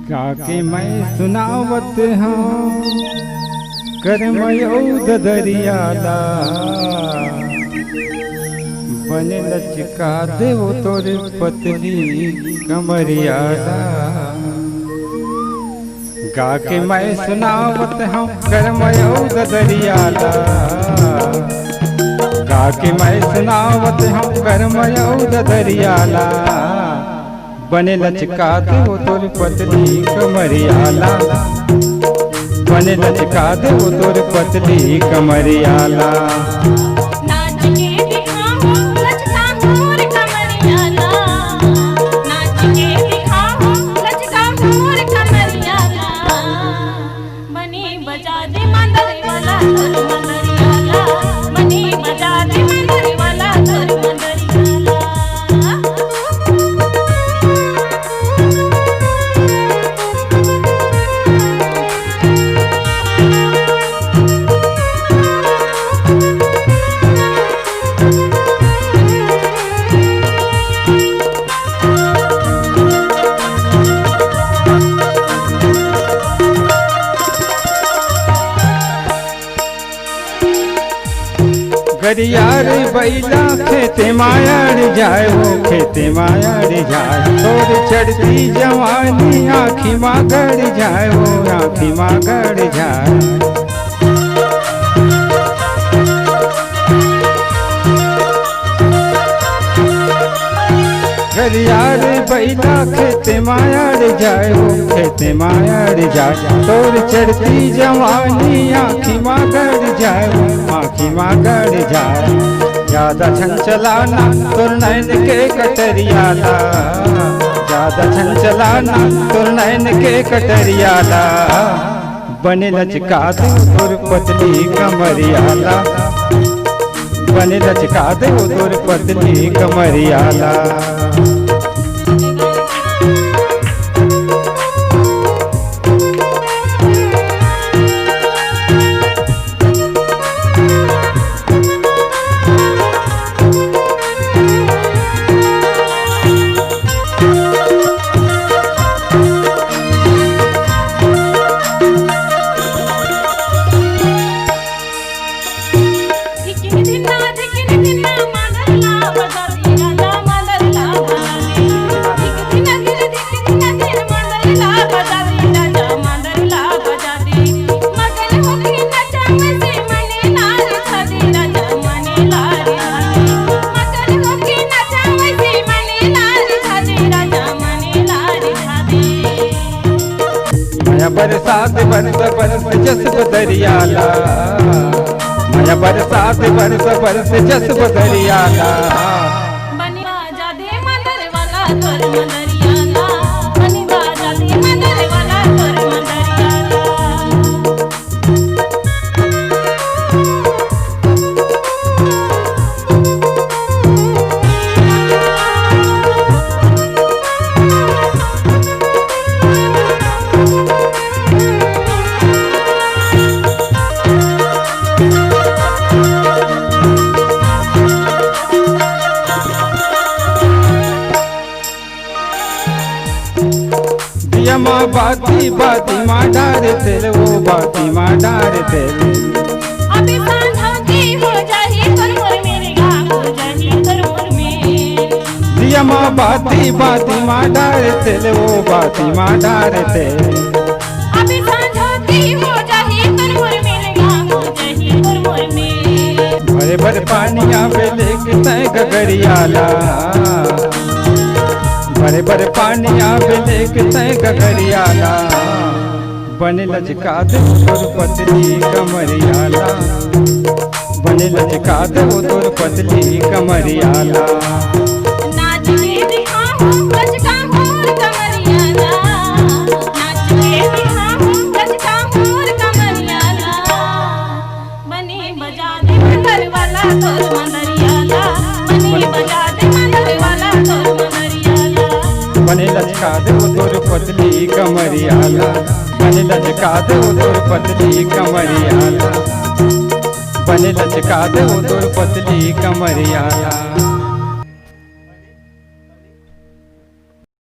गा के मैं सुनावत हूँ करमयोद दरियाला बन लचका देव तोर पतली कमरियाला। गा के मैं सुनावत हूँ करमयोद दरियाला, गा के मैं सुनावत हूँ करमयोद दरियाला बने लचका देव तोर पतली कमरियाला, बने लचका देव तोर पतली कमरियाला। नाच के दिखाओ लचका मोर कमरियाला, नाच के दिखाओ लचका मोर कमरियाला बनी बजा दे मंदरी वाला तोर मंदरियाला, बनी बजा दे मंदरी वाला तोर मंदरियाला। गरियार बैला खेते मायाड़ जाए, वो खेते मायाड़ जाए तोर चढ़ती जवानी आँखी माँ गड़ जाए, वो आँखी माँ गड़ जाए। गरियार बैला खेते मायाड़ जाए, वो खेते मायाड़ जाए तोर चढ़ती जवानी आँखी माँ गड़ जाए, वो आँखी माँ गड़ जाए। ज्यादा छंचलाना तोर नैन के कटरियाला, ज्यादा छंचलाना तोर नैन के कटरियाला बने लचका दे तोर पतली कमरियाला, बने लचका दे तोर पतली कमरियाला। बरसात बरस बरस जस दरियाला, माया बरसात बरस बरस जस दरियाला बनी बाजा दे मंदर वाला तोर मंदरियाला, बनी बाजा दे मंदर वाला तोर मंदरियाला। माँ बाती बाती माँ डार तेल, वो बाती माँ डार तेल अभी सांझा की हो जाही तोर मोर मेरे गा हो जाही तोर मोर में। दिया माँ बाती बाती माँ डार तेल, वो बाती माँ डार तेल अभी सांझा की हो जाही तोर मोर मेरे गा हो जाही तोर मोर में। भरे भरे पानी आवे लेके तय गगरियाला, भरे भरे पानी आवे लेके तय गगरियाला बने लचका दे तोर पतली कमरियाला, बने लचका दे तोर पतली कमरियाला। नाच के दिखाओ लचका मोर कमरियाला, नाच के दिखाओ लचका मोर कमरियाला बनी बजा दे मंदर वाला तोर मंदरियाला, बनी बजा दे मंदर वाला तोर मंदरियाला। बने लचका दे तोर पतली कमरियाला, बने लचका दे तोर पतली कमरियाला, बने लचका दे तोर पतली कमरियाला।